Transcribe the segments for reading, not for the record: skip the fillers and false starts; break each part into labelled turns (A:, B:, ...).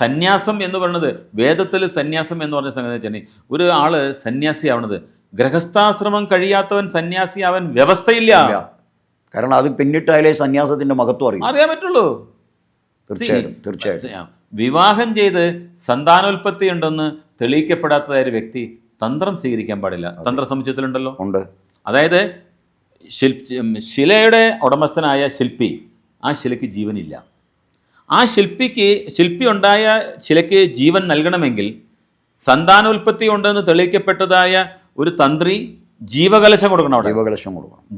A: സന്യാസം എന്ന് പറയുന്നത്, വേദത്തിൽ സന്യാസം എന്ന് പറഞ്ഞ സംഗതി വെച്ചാൽ ഒരു ആള് സന്യാസിയാവണത്, ഗൃഹസ്ഥാശ്രമം കഴിയാത്തവൻ സന്യാസിയാവാൻ വ്യവസ്ഥയില്ല.
B: കാരണം അത് പിന്നിട്ടായാലേ സന്യാസത്തിന്റെ മഹത്വം അറിയാൻ
A: പറ്റുള്ളൂ.
B: തീർച്ചയായിട്ടും
A: വിവാഹം ചെയ്ത് സന്താനോൽപത്തി ഉണ്ടെന്ന് തെളിയിക്കപ്പെടാത്തതായ ഒരു വ്യക്തി തന്ത്രം സ്വീകരിക്കാൻ പാടില്ല. തന്ത്ര സമുച്ചയത്തിലുണ്ടല്ലോ ഉണ്ട്. അതായത് ശിലയുടെ ഉടമസ്ഥനായ ശില്പി, ആ ശിലയ്ക്ക് ജീവനില്ല. ആ ശില്പി ഉണ്ടായ ശിലയ്ക്ക് ജീവൻ നൽകണമെങ്കിൽ സന്താനോൽപത്തി ഉണ്ടെന്ന് തെളിയിക്കപ്പെട്ടതായ ഒരു തന്ത്രി ജീവകലശം കൊടുക്കണം. അവിടെ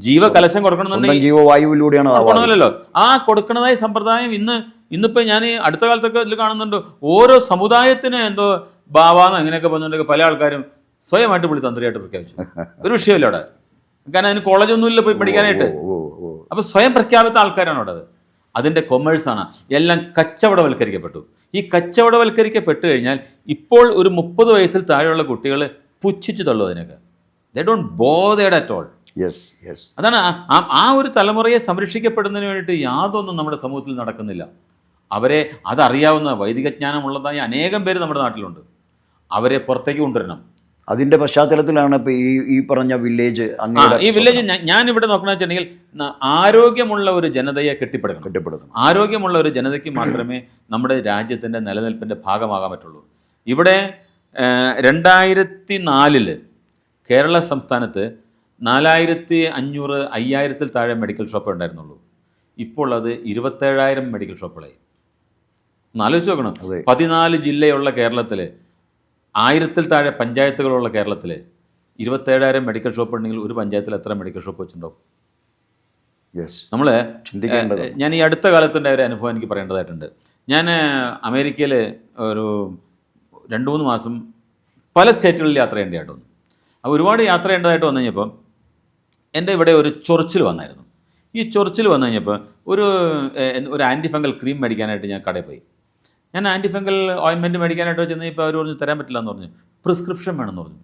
A: ജീവകലശം കൊടുക്കണമെന്നുണ്ടെങ്കിൽ
B: ജീവവായുവിലൂടെയാണല്ലോ.
A: ആ കൊടുക്കണതായ സമ്പ്രദായം ഇന്നിപ്പോൾ ഞാൻ അടുത്ത കാലത്തൊക്കെ ഇതിൽ കാണുന്നുണ്ട്. ഓരോ സമുദായത്തിന് എന്തോ ബാവാന്ന് അങ്ങനെയൊക്കെ പറഞ്ഞിട്ടുണ്ടെങ്കിൽ പല ആൾക്കാരും സ്വയമായിട്ട് പുള്ളി തന്ത്രിയായിട്ട് പ്രഖ്യാപിച്ചു. ഒരു വിഷയമില്ല അവിടെ, കാരണം അതിന് കോളേജൊന്നുമില്ല പോയി പഠിക്കാനായിട്ട്. അപ്പോൾ സ്വയം പ്രഖ്യാപിത്ത ആൾക്കാരാണ് അവിടെ. അതിൻ്റെ കൊമേഴ്സാണ്. എല്ലാം കച്ചവടവൽക്കരിക്കപ്പെട്ടു. ഈ കച്ചവടവൽക്കരിക്കപ്പെട്ട് കഴിഞ്ഞാൽ ഇപ്പോൾ ഒരു 30 വയസ്സിൽ താഴെയുള്ള കുട്ടികൾ പുച്ഛിച്ചു തള്ളു അതിനൊക്കെ. They don't bothered at all. അതാണ് ആ ഒരു തലമുറയെ സംരക്ഷിക്കപ്പെടുന്നതിന് വേണ്ടിയിട്ട് യാതൊന്നും നമ്മുടെ സമൂഹത്തിൽ നടക്കുന്നില്ല. അവരെ അതറിയാവുന്ന വൈദികജ്ഞാനമുള്ളതായ അനേകം പേര് നമ്മുടെ നാട്ടിലുണ്ട്. അവരെ പുറത്തേക്ക് കൊണ്ടുവരണം.
B: അതിൻ്റെ പശ്ചാത്തലത്തിലാണ് ഇപ്പോൾ ഈ പറഞ്ഞ വില്ലേജ്.
A: ഈ വില്ലേജ് ഞാനിവിടെ നോക്കണമെന്ന് വെച്ചിട്ടുണ്ടെങ്കിൽ ആരോഗ്യമുള്ള ഒരു ജനതയെ കെട്ടിപ്പടുക്കണം. ആരോഗ്യമുള്ള ഒരു ജനതയ്ക്ക് മാത്രമേ നമ്മുടെ രാജ്യത്തിൻ്റെ നിലനിൽപ്പിൻ്റെ ഭാഗമാകാൻ പറ്റുള്ളൂ. ഇവിടെ 2004 കേരള സംസ്ഥാനത്ത് 4500 5000-ൽ താഴെ മെഡിക്കൽ ഷോപ്പ് ഉണ്ടായിരുന്നുള്ളൂ. ഇപ്പോൾ അത് 27,000 മെഡിക്കൽ ഷോപ്പുകളായി. ഒന്ന് ആലോചിച്ച് നോക്കണം. 14 ജില്ലയുള്ള കേരളത്തിൽ, 1000-ൽ താഴെ പഞ്ചായത്തുകളുള്ള കേരളത്തിൽ 27,000 മെഡിക്കൽ ഷോപ്പ് ഉണ്ടെങ്കിൽ ഒരു പഞ്ചായത്തിൽ എത്ര മെഡിക്കൽ ഷോപ്പ് വെച്ചിട്ടുണ്ടാവും? നമ്മൾ ചിന്തിക്കേണ്ടത്. ഞാൻ ഈ അടുത്ത കാലത്തുണ്ടായ ഒരു അനുഭവം എനിക്ക് പറയേണ്ടതായിട്ടുണ്ട്. ഞാൻ അമേരിക്കയിൽ ഒരു 2-3 മാസം പല സ്റ്റേറ്റുകളിൽ യാത്ര ചെയ്യേണ്ടതായിട്ട് വന്നു. അപ്പോൾ ഒരുപാട് യാത്ര ചെയ്യേണ്ടതായിട്ട് വന്നു കഴിഞ്ഞപ്പോൾ എൻ്റെ ഇവിടെ ഒരു ചൊറിച്ചിൽ വന്നായിരുന്നു. ഈ ചൊറിച്ചിൽ വന്നു കഴിഞ്ഞപ്പോൾ ഒരു ആൻറ്റിഫംഗൽ ക്രീം മേടിക്കാനായിട്ട് ഞാൻ കടയിൽ പോയി. ഞാൻ ആൻറ്റിഫംഗൽ ഓയിൻമെൻറ്റ് മേടിക്കാനായിട്ട് ചെന്ന് ഇപ്പോൾ അവർ പറഞ്ഞു തരാൻ പറ്റില്ല എന്ന് പറഞ്ഞു. പ്രിസ്ക്രിപ്ഷൻ വേണമെന്ന് പറഞ്ഞു.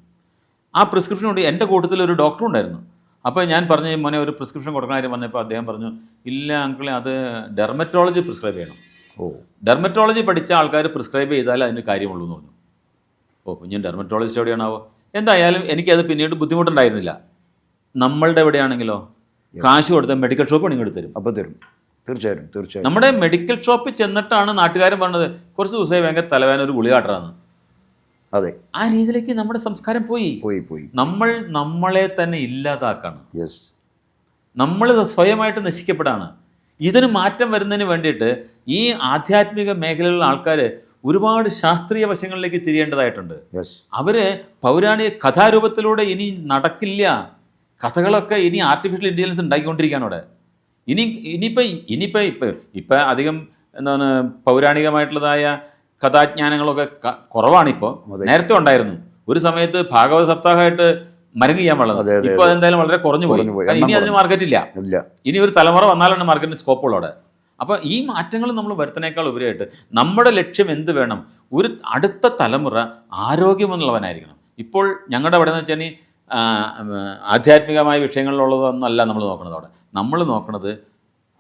A: ആ പ്രിസ്ക്രിപ്ഷൻ കൊണ്ട് എൻ്റെ കൂട്ടത്തിൽ ഒരു ഡോക്ടർ ഉണ്ടായിരുന്നു. അപ്പോൾ ഞാൻ പറഞ്ഞു, മോനെ ഒരു പ്രിസ്ക്രിപ്ഷൻ കൊടുക്കുന്ന കാര്യം പറഞ്ഞപ്പോൾ അദ്ദേഹം പറഞ്ഞു, ഇല്ല അങ്കിളെ, അത് ഡെർമറ്റോളജി പ്രിസ്ക്രൈബ് ചെയ്യണം. ഡെർമറ്റോളജി പഠിച്ച ആൾക്കാർ പ്രിസ്ക്രൈബ് ചെയ്താൽ അതിന് കാര്യമുള്ളൂ എന്ന് പറഞ്ഞു. ഞാൻ ഡെർമറ്റോളജിസ്റ്റ് എവിടെയാണാവോ? എന്തായാലും എനിക്കത് പിന്നീട് ബുദ്ധിമുട്ടുണ്ടായിരുന്നില്ല. നമ്മളുടെ എവിടെയാണെങ്കിലോ കാശ് കൊടുത്ത മെഡിക്കൽ ഷോപ്പ് നിങ്ങൾ എടുത്തരും.
B: അപ്പോൾ തരും. തീർച്ചയായും.
A: നമ്മുടെ മെഡിക്കൽ ഷോപ്പിൽ ചെന്നിട്ടാണ് നാട്ടുകാരൻ പറഞ്ഞത് കുറച്ച് ദിവസമായി ഭയങ്കര തലവേദന, ഒരു ഗുളിക കാട്ടറാന്ന്.
B: അതെ,
A: ആ രീതിയിലേക്ക് നമ്മുടെ സംസ്കാരം പോയി. നമ്മൾ നമ്മളെ തന്നെ ഇല്ലാതാക്കാണ്. നമ്മൾ സ്വയമായിട്ട് നശിക്കപ്പെടാണ്. ഇതിന് മാറ്റം വരുന്നതിന് വേണ്ടിയിട്ട് ഈ ആധ്യാത്മിക മേഖലയിലുള്ള ആൾക്കാർ ഒരുപാട് ശാസ്ത്രീയ വശങ്ങളിലേക്ക് തിരിയേണ്ടതായിട്ടുണ്ട്. അവർ പൗരാണിക കഥാരൂപത്തിലൂടെ ഇനി നടക്കില്ല. കഥകളൊക്കെ ഇനി ആർട്ടിഫിഷ്യൽ ഇൻ്റലിജൻസ് ഉണ്ടാക്കിക്കൊണ്ടിരിക്കുകയാണ് അവിടെ. ഇപ്പം അധികം എന്താണ് പൗരാണികമായിട്ടുള്ളതായ കഥാജ്ഞാനങ്ങളൊക്കെ കുറവാണിപ്പോൾ. നേരത്തെ ഉണ്ടായിരുന്നു. ഒരു സമയത്ത് ഭാഗവത സപ്താഹമായിട്ട് മരങ്ങ് ചെയ്യാൻ വളർന്നത്. ഇപ്പോൾ അതെന്തായാലും വളരെ കുറഞ്ഞു പോയി. ഇനി അതിന് മാർക്കറ്റില്ല. ഇനി ഒരു തലമുറ വന്നാലാണ് മാർക്കറ്റിന് സ്കോപ്പുള്ളവിടെ. അപ്പോൾ ഈ മാറ്റങ്ങൾ നമ്മൾ വരുത്തുന്നതിനേക്കാൾ ഉപരിയായിട്ട് നമ്മുടെ ലക്ഷ്യം എന്ത് വേണം? ഒരു അടുത്ത തലമുറ ആരോഗ്യമെന്നുള്ളവനായിരിക്കണം. ഇപ്പോൾ ഞങ്ങളുടെ അവിടെ എന്ന് വെച്ചാൽ ആധ്യാത്മികമായ വിഷയങ്ങളിലുള്ളതൊന്നല്ല നമ്മൾ നോക്കുന്നത്. അവിടെ നമ്മൾ നോക്കുന്നത്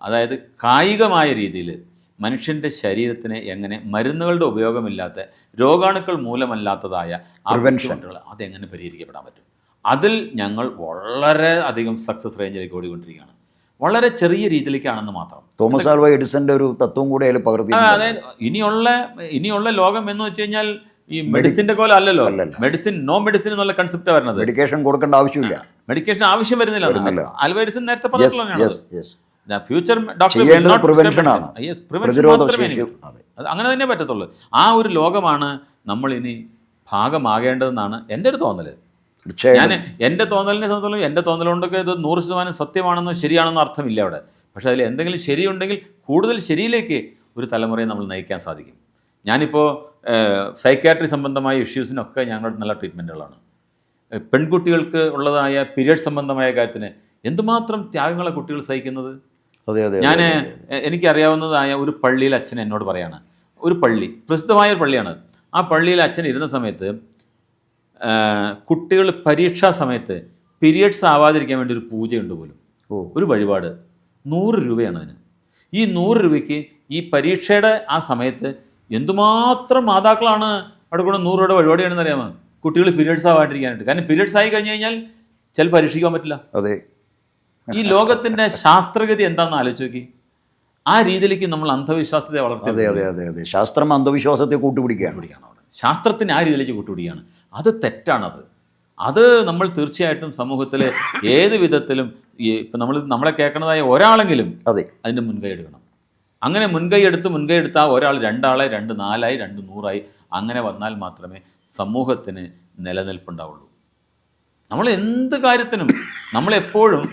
A: അതായത് കായികമായ രീതിയിൽ മനുഷ്യൻ്റെ ശരീരത്തിന് എങ്ങനെ മരുന്നുകളുടെ ഉപയോഗമില്ലാത്ത, രോഗാണുക്കൾ മൂലമല്ലാത്തതായ പ്രിവെൻഷനുകൾ അതെങ്ങനെ പരിഹരിക്കപ്പെടാൻ പറ്റും. അതിൽ ഞങ്ങൾ വളരെ അധികം സക്സസ് റേഞ്ചിലേക്ക് ഓടിക്കൊണ്ടിരിക്കുകയാണ്. വളരെ ചെറിയ രീതിയിലേക്കാണെന്ന് മാത്രം.
B: തോമസ് ആൽവ എഡിസന്റെ ഒരു തത്വം കൂടെ അതിൽ പകർത്തി.
A: അതായത് ഇനിയുള്ള ലോകം എന്ന് വെച്ച് കഴിഞ്ഞാൽ ഈ മെഡിസിൻ്റെ പോലെ അല്ലല്ലോ. നോ മെഡിസിൻ എന്നുള്ള കൺസെപ്റ്റ് വരുന്നത്.
B: മെഡിക്കേഷൻ കൊടുക്കേണ്ട ആവശ്യമില്ല.
A: മെഡിക്കേഷൻ ആവശ്യം വരുന്നില്ല. ആൽവ എഡിസൺ നേരത്തെ പറഞ്ഞിട്ടുള്ളതാണ്. ഫ്യൂച്ചർ ഡോക്ടർ അങ്ങനെ തന്നെ പറ്റത്തുള്ളൂ. ആ ഒരു ലോകമാണ് നമ്മൾ ഇനി ഭാഗമാകേണ്ടതെന്നാണ് എൻ്റെ ഒരു തോന്നൽ. ഞാൻ എൻ്റെ തോന്നലിനെ സംബന്ധിച്ചുള്ള എൻ്റെ തോന്നലുകൊണ്ടൊക്കെ ഇത് 100% സത്യമാണെന്നോ ശരിയാണെന്നോ അർത്ഥമില്ല അവിടെ. പക്ഷേ അതിൽ എന്തെങ്കിലും ശരിയുണ്ടെങ്കിൽ കൂടുതൽ ശരിയിലേക്ക് ഒരു തലമുറയെ നമ്മൾ നയിക്കാൻ സാധിക്കും. ഞാനിപ്പോൾ സൈക്യാട്രി സംബന്ധമായ ഇഷ്യൂസിനൊക്കെ ഞങ്ങളുടെ നല്ല ട്രീറ്റ്മെൻറ്റുകളാണ്. പെൺകുട്ടികൾക്ക് ഉള്ളതായ പീരിയഡ് സംബന്ധമായ കാര്യത്തിന് എന്തുമാത്രം ത്യാഗങ്ങളെ കുട്ടികൾ സഹിക്കുന്നത്. ഞാൻ എനിക്കറിയാവുന്നതായ ഒരു പള്ളിയിൽ അച്ഛൻ എന്നോട് പറയാണ്, ഒരു പള്ളി പ്രസിദ്ധമായ ഒരു പള്ളിയാണ്. ആ പള്ളിയിൽ അച്ഛൻ ഇരുന്ന സമയത്ത് കുട്ടികൾ പരീക്ഷാ സമയത്ത് പീരിയഡ്സ് ആവാതിരിക്കാൻ വേണ്ടി ഒരു പൂജയുണ്ട് പോലും, ഒരു വഴിപാട്. 100 രൂപയാണ് അതിന്. ഈ 100 രൂപയ്ക്ക് ഈ പരീക്ഷയുടെ ആ സമയത്ത് എന്തുമാത്രം മാതാക്കളാണ് അവിടെ കൂടെ 100 രൂപയുടെ പരിപാടിയാണെന്ന് അറിയാമോ? കുട്ടികൾ പീരിയഡ്സ് ആവാണ്ടിരിക്കാനായിട്ട്. കാരണം പീരിയഡ്സ് ആയി കഴിഞ്ഞ് കഴിഞ്ഞാൽ ചില പരീക്ഷിക്കാൻ പറ്റില്ല.
B: അതെ,
A: ഈ ലോകത്തിൻ്റെ ശാസ്ത്രഗതി എന്താണെന്ന് ആലോചിച്ച് നോക്കി. ആ രീതിയിലേക്ക് നമ്മൾ അന്ധവിശ്വാസത്തെ വളർത്തി
B: അതെ അതെ അതെ അതെ ശാസ്ത്രം അന്ധവിശ്വാസത്തെ കൂട്ടുപിടിക്കുകയാണ്.
A: അവിടെ ശാസ്ത്രത്തിന് ആ രീതിയിലേക്ക് കൂട്ടുപിടിക്കുകയാണ്. അത് തെറ്റാണത്. അത് നമ്മൾ തീർച്ചയായിട്ടും സമൂഹത്തിൽ ഏത് വിധത്തിലും ഇപ്പം നമ്മളെ കേൾക്കുന്നതായ ഒരാളെങ്കിലും
B: അതെ
A: അതിൻ്റെ മുൻകൈ എടുക്കണം. അങ്ങനെ മുൻകൈ എടുത്താൽ ഒരാൾ 2 ആളെ 2 4 2 100 അങ്ങനെ വന്നാൽ മാത്രമേ സമൂഹത്തിന് നിലനിൽപ്പുണ്ടാവുള്ളൂ. നമ്മൾ എന്ത് കാര്യത്തിനും നമ്മളെപ്പോഴും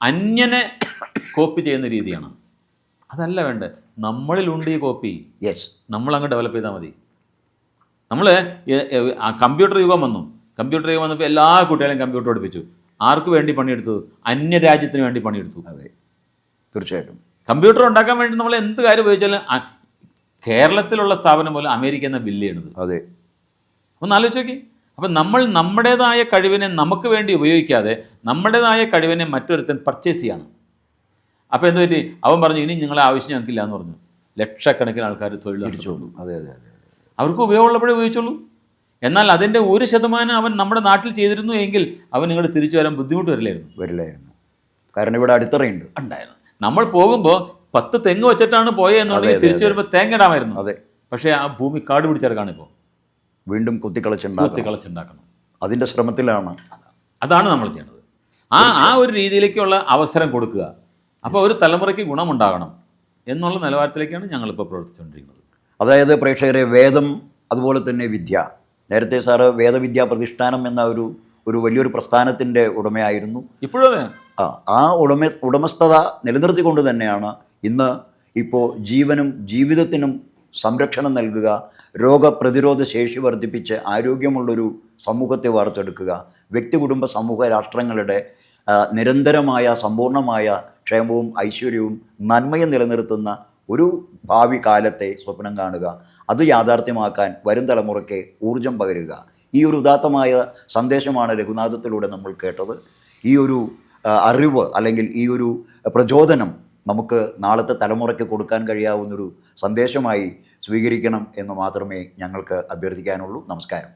A: അന്യനെ കോപ്പി ചെയ്യുന്ന രീതിയാണ്. അതല്ല വേണ്ടത്. നമ്മളിലുണ്ട് ഈ കോപ്പി.
B: യെസ്,
A: നമ്മളങ്ങ് ഡെവലപ്പ് ചെയ്താൽ മതി. നമ്മൾ കമ്പ്യൂട്ടർ യുഗം വന്നപ്പോൾ എല്ലാ കുട്ടികളെയും കമ്പ്യൂട്ടർ പഠിപ്പിച്ചു. ആർക്ക് വേണ്ടി പണിയെടുത്തു? അന്യരാജ്യത്തിന് വേണ്ടി പണിയെടുത്തു.
B: അതെ, തീർച്ചയായിട്ടും.
A: കമ്പ്യൂട്ടർ ഉണ്ടാക്കാൻ വേണ്ടി നമ്മൾ എന്ത് കാര്യം ഉപയോഗിച്ചാലും കേരളത്തിലുള്ള സ്ഥാപനം പോലെ അമേരിക്ക എന്ന ബില്ല് ചെയ്യണത്.
B: അതെ,
A: ഒന്ന് ആലോചിച്ച് നോക്കി. അപ്പം നമ്മൾ നമ്മുടേതായ കഴിവിനെ നമുക്ക് വേണ്ടി ഉപയോഗിക്കാതെ നമ്മുടേതായ കഴിവിനെ മറ്റൊരുത്തൻ പർച്ചേസ് ചെയ്യാണ്. അപ്പോൾ എന്ത് പറ്റി? അവൻ പറഞ്ഞു ഇനി നിങ്ങളെ ആവശ്യം ഞങ്ങൾക്കില്ല എന്ന് പറഞ്ഞു. ലക്ഷക്കണക്കിന് ആൾക്കാർ തൊഴിൽ
B: തിരിച്ചോളൂ. അതെ അതെ അതെ
A: അവർക്ക് ഉപയോഗമുള്ളപ്പോഴേ ഉപയോഗിച്ചുള്ളൂ. എന്നാൽ അതിൻ്റെ 1% അവൻ നമ്മുടെ നാട്ടിൽ ചെയ്തിരുന്നു എങ്കിൽ അവൻ ഇങ്ങോട്ട് തിരിച്ചു വരാൻ ബുദ്ധിമുട്ട്
B: വരില്ലായിരുന്നു. കാരണം ഇവിടെ അടിത്തറയുണ്ട്.
A: ഉണ്ടായിരുന്നു. നമ്മൾ പോകുമ്പോൾ 10 തെങ്ങ് വെച്ചിട്ടാണ് പോയെന്നുണ്ടെങ്കിൽ തിരിച്ചു വരുമ്പോൾ തേങ്ങ ഇടാമായിരുന്നു.
B: അതെ,
A: പക്ഷേ ആ ഭൂമി കാട് പിടിച്ചെടുക്കാണ് ഇപ്പോൾ.
B: വീണ്ടും
A: കുത്തിക്കളച്ചുണ്ടാക്കണം.
B: അതിൻ്റെ ശ്രമത്തിലാണ്.
A: അതാണ് നമ്മൾ ചെയ്യേണ്ടത്. ആ ഒരു രീതിയിലേക്കുള്ള അവസരം കൊടുക്കുക. അപ്പോൾ ഒരു തലമുറയ്ക്ക് ഗുണമുണ്ടാകണം എന്നുള്ള നിലവാരത്തിലേക്കാണ് ഞങ്ങളിപ്പോൾ പ്രവർത്തിച്ചുകൊണ്ടിരിക്കുന്നത്.
B: അതായത് പ്രേക്ഷകരെ, വേദം അതുപോലെ തന്നെ വിദ്യ. നേരത്തെ സാറ് വേദവിദ്യാ പ്രതിഷ്ഠാനം എന്ന ഒരു വലിയൊരു പ്രസ്ഥാനത്തിൻ്റെ ഉടമയായിരുന്നു.
A: ഇപ്പോഴും അതെ.
B: ആ ഉടമസ്ഥത നിലനിർത്തിക്കൊണ്ട് തന്നെയാണ് ഇന്ന് ഇപ്പോൾ ജീവനും ജീവിതത്തിനും സംരക്ഷണം നൽകുക, രോഗപ്രതിരോധ ശേഷി വർദ്ധിപ്പിച്ച് ആരോഗ്യമുള്ളൊരു സമൂഹത്തെ വാർത്തെടുക്കുക, വ്യക്തി കുടുംബ സമൂഹ രാഷ്ട്രങ്ങളുടെ നിരന്തരമായ സമ്പൂർണ്ണമായ ക്ഷേമവും ഐശ്വര്യവും നന്മയും നിലനിർത്തുന്ന ഒരു ഭാവി കാലത്തെ സ്വപ്നം കാണുക, അത് യാഥാർത്ഥ്യമാക്കാൻ വരും തലമുറയ്ക്ക് ഊർജം പകരുക. ഈ ഒരു ഉദാത്തമായ സന്ദേശമാണ് രഘുനാഥത്തിലൂടെ നമ്മൾ കേട്ടത്. ഈ ഒരു അറിവ് അല്ലെങ്കിൽ ഈ ഒരു പ്രചോദനം നമുക്ക് നാളത്തെ തലമുറയ്ക്ക് കൊടുക്കാൻ കഴിയാവുന്നൊരു സന്ദേശമായി സ്വീകരിക്കണം എന്ന് മാത്രമേ ഞങ്ങൾക്ക് അഭ്യർത്ഥിക്കാനുള്ളൂ. നമസ്കാരം.